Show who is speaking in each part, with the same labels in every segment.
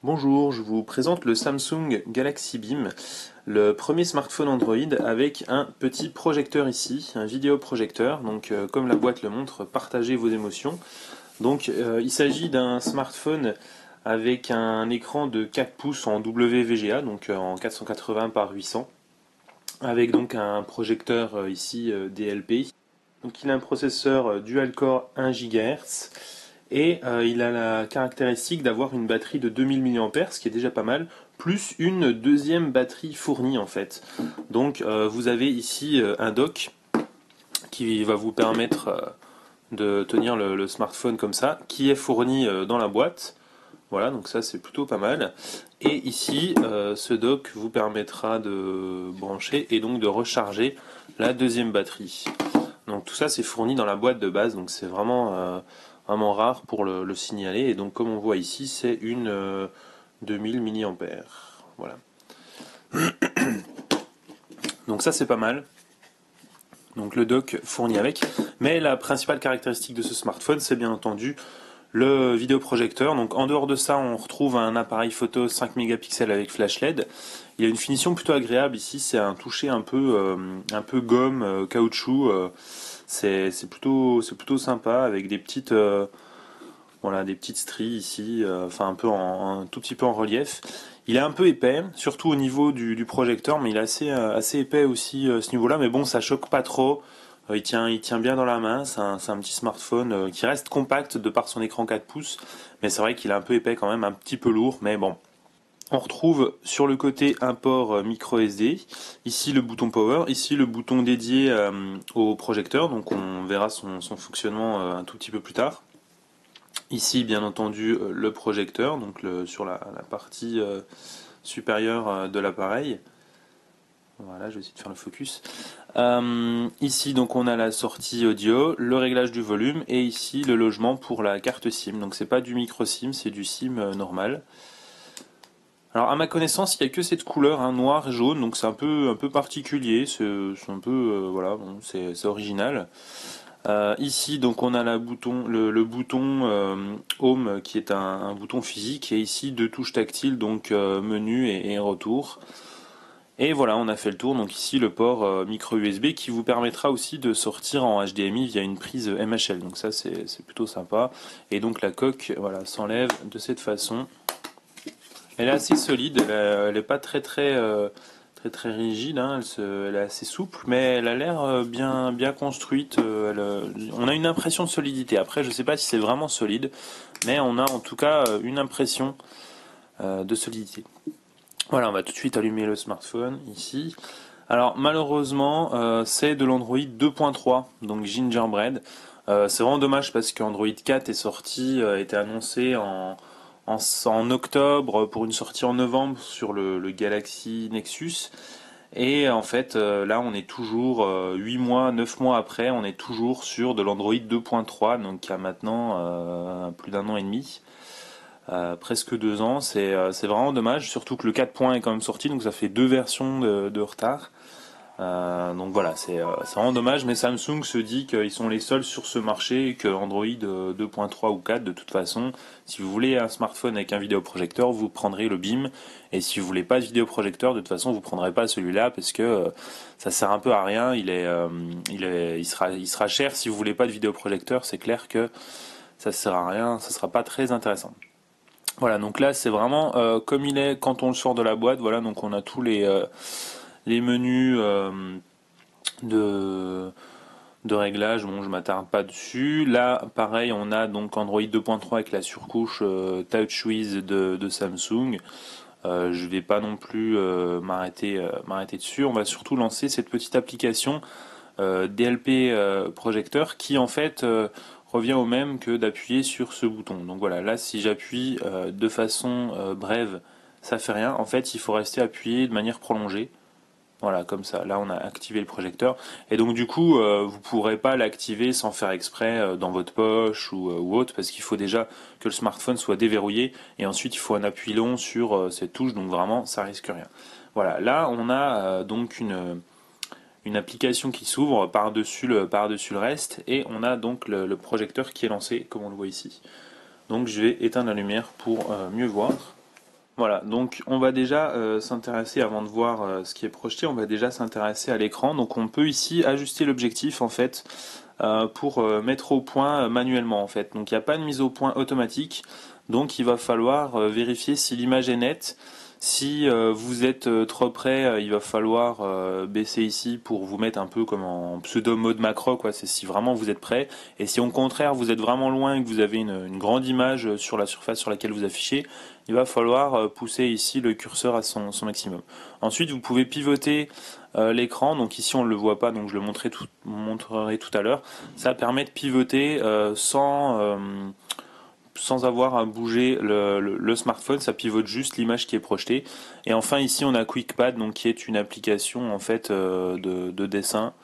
Speaker 1: Bonjour, je vous présente le Samsung Galaxy Beam, le premier smartphone Android avec un petit projecteur ici, un vidéoprojecteur. Donc comme la boîte le montre, partagez vos émotions. Donc il s'agit d'un smartphone avec un écran de 4 pouces en WVGA, donc en 480 par 800, avec donc un projecteur ici DLP. Donc il a un processeur dual-core 1 GHz. Et il a la caractéristique d'avoir une batterie de 2000 mAh, ce qui est déjà pas mal, plus une deuxième batterie fournie en fait. Donc vous avez ici un dock qui va vous permettre de tenir le smartphone comme ça, qui est fourni dans la boîte. Voilà, donc ça c'est plutôt pas mal. Et ici, ce dock vous permettra de brancher et donc de recharger la deuxième batterie. Donc tout ça c'est fourni dans la boîte de base, donc c'est vraiment rare pour le signaler. Et donc comme on voit ici, c'est une 2000 mAh. Voilà. Donc ça c'est pas mal. Donc le dock fourni avec. Mais la principale caractéristique de ce smartphone, c'est bien entendu le vidéoprojecteur. Donc en dehors de ça, on retrouve un appareil photo 5 mégapixels avec flash LED. Il y a une finition plutôt agréable ici, c'est un toucher un peu gomme, caoutchouc. C'est plutôt sympa avec des petites voilà, des petites stries ici, enfin un tout petit peu en relief. Il est un peu épais, surtout au niveau du projecteur, mais il est assez épais aussi à ce niveau-là. Mais bon, ça choque pas trop. Il tient bien dans la main. C'est un petit smartphone qui reste compact de par son écran 4 pouces, mais c'est vrai qu'il est un peu épais quand même, un petit peu lourd. Mais bon, on retrouve sur le côté un port micro SD, ici le bouton power, ici le bouton dédié au projecteur. Donc on verra son fonctionnement un tout petit peu plus tard. Ici, bien entendu, le projecteur, donc sur la partie supérieure de l'appareil. Voilà, je vais essayer de faire le focus. Ici, donc, on a la sortie audio, le réglage du volume, et ici, le logement pour la carte SIM. Donc, c'est pas du micro SIM, c'est du SIM normal. Alors, à ma connaissance, il n'y a que cette couleur, hein, noir et jaune, donc c'est un peu particulier. C'est un peu, voilà, bon, c'est original. Ici, donc, on a le bouton Home qui est un bouton physique, et ici deux touches tactiles, donc menu et retour. Et voilà, on a fait le tour. Donc ici, le port micro USB qui vous permettra aussi de sortir en HDMI via une prise MHL. Donc ça, c'est plutôt sympa. Et donc la coque, voilà, s'enlève de cette façon. Elle est assez solide. Elle est pas très rigide, hein, elle est assez souple, mais elle a l'air bien construite. On a une impression de solidité. Après, je ne sais pas si c'est vraiment solide, mais on a en tout cas une impression de solidité. Voilà, on va tout de suite allumer le smartphone ici. Alors malheureusement, c'est de l'Android 2.3, donc Gingerbread. C'est vraiment dommage parce qu'Android 4 est sorti, a été annoncé en octobre pour une sortie en novembre sur le Galaxy Nexus. Et en fait, là, on est toujours 8 mois, 9 mois après, on est toujours sur de l'Android 2.3, donc qui a maintenant plus d'un an et demi, presque 2 ans. C'est vraiment dommage, surtout que le 4.1 est quand même sorti, donc ça fait deux versions de retard. Donc voilà, c'est vraiment dommage, mais Samsung se dit qu'ils sont les seuls sur ce marché et que Android 2.3 ou 4, de toute façon, si vous voulez un smartphone avec un vidéoprojecteur, vous prendrez le Beam, et si vous voulez pas de vidéoprojecteur, de toute façon, vous prendrez pas celui-là parce que ça sert un peu à rien. Il sera cher si vous voulez pas de vidéoprojecteur. C'est clair que ça sert à rien, ça sera pas très intéressant. Voilà, donc là c'est vraiment comme il est quand on le sort de la boîte. Voilà, donc on a tous les menus de, de réglage. Bon, je m'attarde pas dessus. Là, pareil, on a donc Android 2.3 avec la surcouche TouchWiz de Samsung. Je vais pas non plus m'arrêter dessus. On va surtout lancer cette petite application DLP projecteur qui en fait revient au même que d'appuyer sur ce bouton. Donc voilà, là si j'appuie de façon brève, ça fait rien. En fait, il faut rester appuyé de manière prolongée. Voilà, comme ça. Là, on a activé le projecteur. Et donc, du coup, vous ne pourrez pas l'activer sans faire exprès dans votre poche ou autre, parce qu'il faut déjà que le smartphone soit déverrouillé. Et ensuite, il faut un appui long sur cette touche. Donc, vraiment, ça risque rien. Voilà, là, on a donc une application qui s'ouvre par-dessus le reste. Et on a donc le projecteur qui est lancé, comme on le voit ici. Donc, je vais éteindre la lumière pour mieux voir. Voilà, donc on va déjà s'intéresser, avant de voir ce qui est projeté, on va déjà s'intéresser à l'écran. Donc on peut ici ajuster l'objectif en fait pour mettre au point manuellement en fait. Donc il n'y a pas de mise au point automatique, donc il va falloir vérifier si l'image est nette. Si vous êtes trop près, il va falloir baisser ici pour vous mettre un peu comme en pseudo mode macro, quoi. C'est si vraiment vous êtes prêt. Et si au contraire vous êtes vraiment loin et que vous avez une grande image sur la surface sur laquelle vous affichez, il va falloir pousser ici le curseur à son maximum. Ensuite, vous pouvez pivoter l'écran. Donc ici, on ne le voit pas, donc je le montrerai tout à l'heure. Ça permet de pivoter sans avoir à bouger le smartphone, ça pivote juste l'image qui est projetée. Et enfin ici on a QuickPad, donc qui est une application en fait de dessin.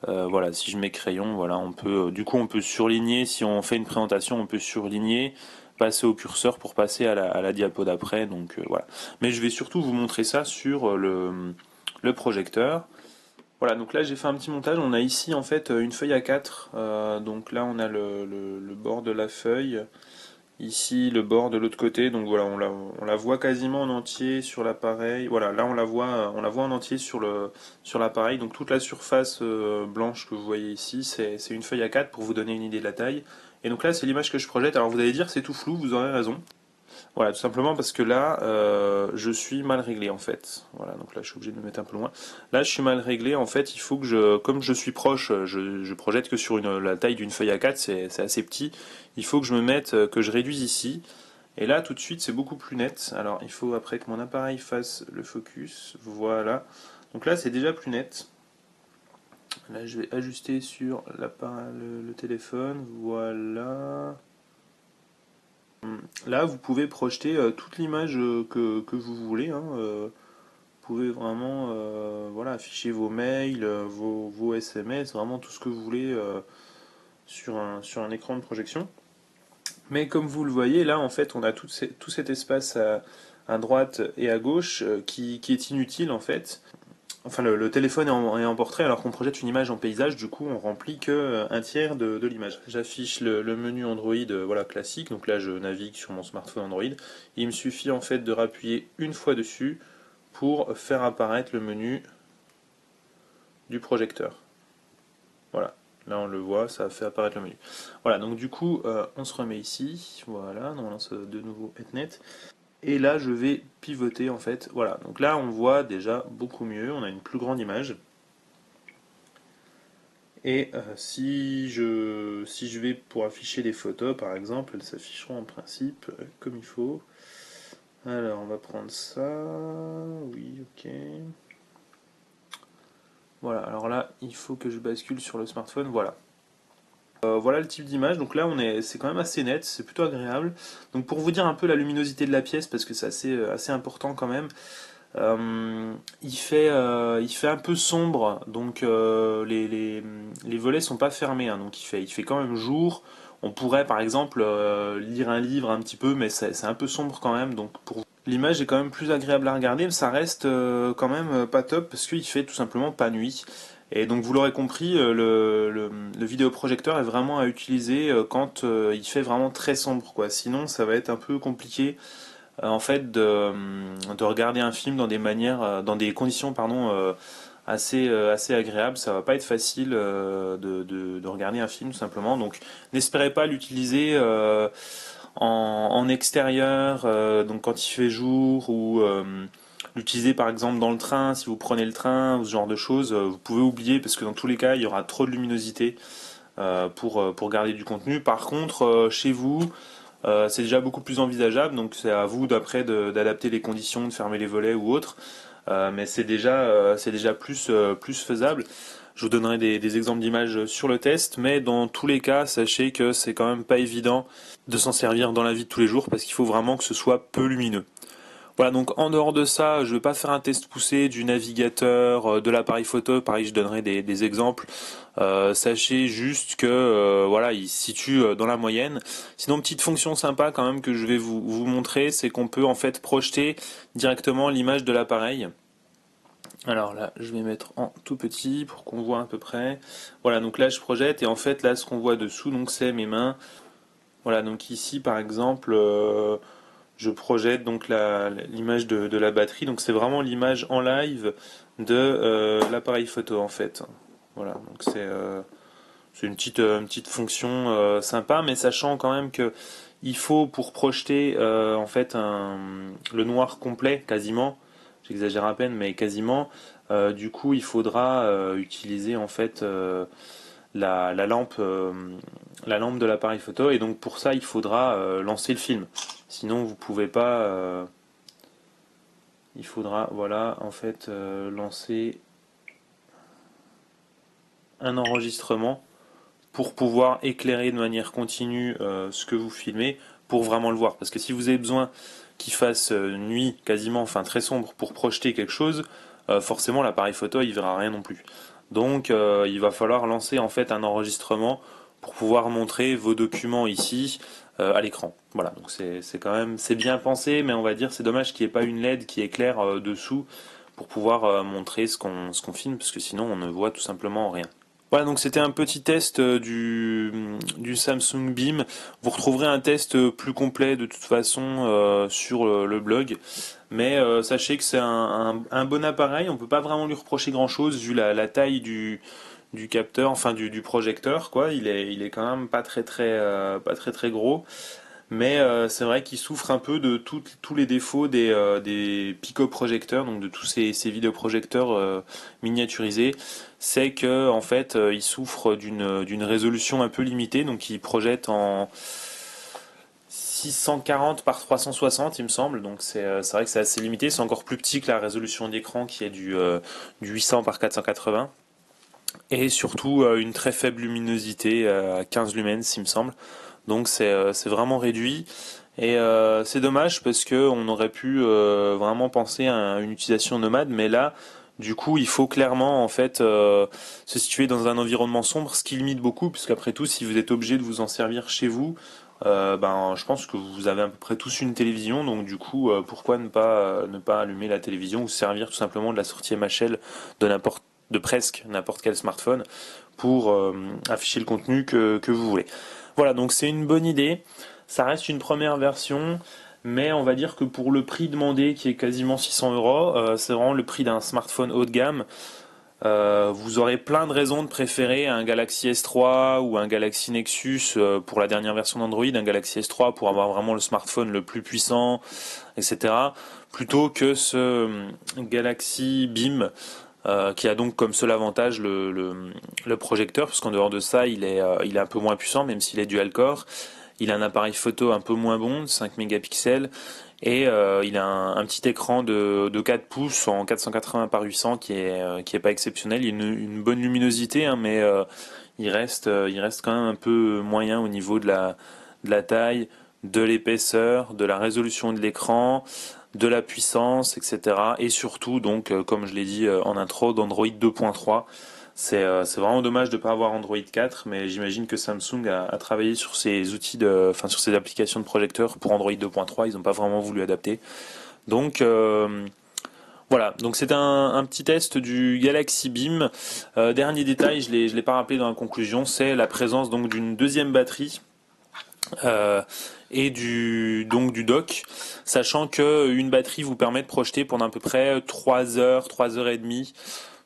Speaker 1: Voilà, si je mets crayon, voilà, on peut du coup on peut surligner, si on fait une présentation, on peut surligner, passer au curseur pour passer à la diapo d'après. Donc voilà. Mais je vais surtout vous montrer ça sur le projecteur. Voilà, donc là j'ai fait un petit montage. On a ici en fait une feuille A4. Donc là on a le bord de la feuille. Ici, le bord de l'autre côté, donc voilà, on la voit quasiment en entier sur l'appareil. Voilà, là on la voit en entier sur l'appareil. Donc toute la surface blanche que vous voyez ici, c'est une feuille A4 pour vous donner une idée de la taille. Et donc là, c'est l'image que je projette. Alors vous allez dire c'est tout flou, vous aurez raison. Voilà, tout simplement parce que là, je suis mal réglé en fait. Voilà, donc là, je suis obligé de me mettre un peu loin. Là, je suis mal réglé. En fait, il faut que comme je suis proche, je projette que sur la taille d'une feuille A4, c'est assez petit. Il faut que je me mette, que je réduise ici. Et là, tout de suite, c'est beaucoup plus net. Alors, il faut après que mon appareil fasse le focus. Voilà. Donc là, c'est déjà plus net. Là, je vais ajuster sur le téléphone. Voilà. Là, vous pouvez projeter toute l'image que vous voulez, hein. Vous pouvez vraiment voilà, afficher vos mails, vos SMS, vraiment tout ce que vous voulez sur un écran de projection. Mais comme vous le voyez, là, en fait, on a tout cet espace à droite et à gauche qui est inutile, en fait. Enfin, le téléphone est en portrait alors qu'on projette une image en paysage, du coup on remplit que un tiers de l'image. J'affiche le menu Android voilà, classique, donc là je navigue sur mon smartphone Android. Il me suffit en fait de rappuyer une fois dessus pour faire apparaître le menu du projecteur. Voilà, là on le voit, ça fait apparaître le menu. Voilà, donc du coup on se remet ici, voilà, normalement ça doit de nouveau être net. Et là je vais pivoter en fait, voilà, donc là on voit déjà beaucoup mieux, on a une plus grande image. Et si je vais pour afficher des photos, par exemple, elles s'afficheront en principe comme il faut. Alors, on va prendre ça. Oui, ok. Voilà, alors là, il faut que je bascule sur le smartphone. Voilà. Voilà le type d'image. Donc là, c'est quand même assez net, c'est plutôt agréable. Donc pour vous dire un peu la luminosité de la pièce, parce que c'est assez important quand même. Il fait un peu sombre, donc les volets sont pas fermés, hein, donc il fait quand même jour. On pourrait par exemple lire un livre un petit peu, mais c'est un peu sombre quand même, donc pour l'image est quand même plus agréable à regarder, mais ça reste quand même pas top parce qu'il fait tout simplement pas nuit. Et donc vous l'aurez compris, le vidéoprojecteur est vraiment à utiliser quand il fait vraiment très sombre, quoi. Sinon ça va être un peu compliqué en fait de regarder un film dans des manières, dans des conditions pardon assez agréables. Ça va pas être facile de regarder un film tout simplement. Donc n'espérez pas l'utiliser en extérieur, donc quand il fait jour ou l'utiliser par exemple dans le train, si vous prenez le train ou ce genre de choses, vous pouvez oublier parce que dans tous les cas il y aura trop de luminosité pour garder du contenu. Par contre, chez vous, c'est déjà beaucoup plus envisageable, donc c'est à vous d'après d'adapter les conditions, de fermer les volets ou autre, mais c'est déjà plus faisable. Je vous donnerai des exemples d'images sur le test, mais dans tous les cas, sachez que c'est quand même pas évident de s'en servir dans la vie de tous les jours parce qu'il faut vraiment que ce soit peu lumineux. Voilà, donc en dehors de ça, je ne vais pas faire un test poussé du navigateur, de l'appareil photo. Pareil, je donnerai des exemples. Sachez juste que voilà, il se situe dans la moyenne. Sinon, petite fonction sympa quand même que je vais vous montrer, c'est qu'on peut en fait projeter directement l'image de l'appareil. Alors là, je vais mettre en tout petit pour qu'on voit à peu près. Voilà, donc là je projette et en fait là ce qu'on voit dessous, donc c'est mes mains. Voilà, donc ici par exemple. je projette donc l'image de la batterie. Donc c'est vraiment l'image en live de l'appareil photo en fait. Voilà, donc c'est une petite fonction sympa, mais sachant quand même que il faut pour projeter en fait le noir complet quasiment, j'exagère à peine, mais quasiment. Du coup, il faudra utiliser en fait la lampe de l'appareil photo, et donc pour ça, il faudra lancer le film. Sinon, vous pouvez pas. Il faudra, voilà, en fait, lancer un enregistrement pour pouvoir éclairer de manière continue ce que vous filmez pour vraiment le voir. Parce que si vous avez besoin qu'il fasse nuit quasiment, enfin très sombre pour projeter quelque chose, forcément l'appareil photo il verra rien non plus. Donc il va falloir lancer en fait un enregistrement pour pouvoir montrer vos documents ici à l'écran. Voilà, donc c'est quand même c'est bien pensé, mais on va dire c'est dommage qu'il n'y ait pas une LED qui éclaire dessous pour pouvoir montrer ce qu'on filme, parce que sinon on ne voit tout simplement rien. Voilà, donc c'était un petit test du Samsung Beam. Vous retrouverez un test plus complet de toute façon sur le blog. Mais sachez que c'est un bon appareil. On peut pas vraiment lui reprocher grand-chose vu la taille du capteur, enfin du projecteur, quoi. Il est quand même pas très très gros. Mais c'est vrai qu'il souffre un peu de tous les défauts des picoprojecteurs, donc de tous ces vidéoprojecteurs miniaturisés. C'est que en fait, il souffre d'une résolution un peu limitée, donc il projette en 640 par 360, il me semble. Donc c'est vrai que c'est assez limité. C'est encore plus petit que la résolution d'écran qui est du 800 par 480. Et surtout une très faible luminosité à 15 lumens, il me semble. Donc c'est vraiment réduit. Et c'est dommage parce que on aurait pu vraiment penser à une utilisation nomade, mais là, du coup, il faut clairement en fait se situer dans un environnement sombre, ce qui limite beaucoup, puisqu'après tout, si vous êtes obligé de vous en servir chez vous, ben, je pense que vous avez à peu près tous une télévision, donc du coup, pourquoi ne pas allumer la télévision ou servir tout simplement de la sortie MHL de presque n'importe quel smartphone pour afficher le contenu que vous voulez. Voilà, donc c'est une bonne idée. Ça reste une première version, mais on va dire que pour le prix demandé, qui est quasiment 600 €, c'est vraiment le prix d'un smartphone haut de gamme. Vous aurez plein de raisons de préférer un Galaxy S3 ou un Galaxy Nexus pour la dernière version d'Android, un Galaxy S3 pour avoir vraiment le smartphone le plus puissant, etc. Plutôt que ce Galaxy Beam qui a donc comme seul avantage le projecteur, parce qu'en dehors de ça, il est un peu moins puissant, même s'il est dual-core. Il a un appareil photo un peu moins bon, 5 mégapixels, et il a un petit écran de 4 pouces en 480 par 800 qui est pas exceptionnel. Il a une bonne luminosité, hein, mais il reste quand même un peu moyen au niveau de la taille, de l'épaisseur, de la résolution de l'écran, de la puissance, etc. Et surtout, donc, comme je l'ai dit en intro, d'Android 2.3. C'est vraiment dommage de ne pas avoir Android 4, mais j'imagine que Samsung a travaillé sur ces outils enfin sur ces applications de projecteurs pour Android 2.3. Ils n'ont pas vraiment voulu adapter. Donc voilà, donc c'est un petit test du Galaxy Beam. Dernier détail, je l'ai pas rappelé dans la conclusion, c'est la présence donc d'une deuxième batterie euh, et donc du dock, sachant que une batterie vous permet de projeter pendant à peu près 3 heures, 3 heures et demie,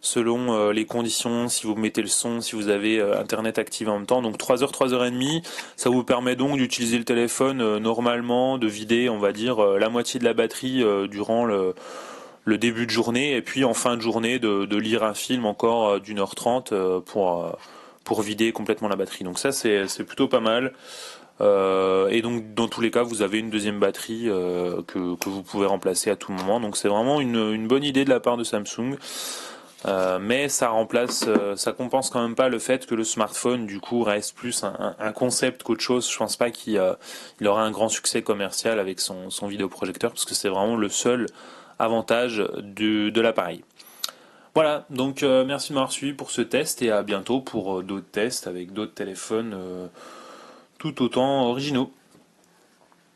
Speaker 1: selon les conditions, si vous mettez le son, si vous avez internet activé en même temps. Donc 3 heures, 3 heures et demie, ça vous permet donc d'utiliser le téléphone normalement, de vider, on va dire, la moitié de la batterie durant le début de journée, et puis en fin de journée de lire un film encore d'1 h 30 pour vider complètement la batterie. Donc ça c'est plutôt pas mal. Et donc dans tous les cas vous avez une deuxième batterie que vous pouvez remplacer à tout moment. Donc c'est vraiment une bonne idée de la part de Samsung. Mais ça compense quand même pas le fait que le smartphone du coup reste plus un concept qu'autre chose. Je pense pas il aura un grand succès commercial avec son vidéoprojecteur, parce que c'est vraiment le seul avantage de l'appareil. Voilà, donc merci de m'avoir suivi pour ce test, et à bientôt pour d'autres tests avec d'autres téléphones tout autant originaux.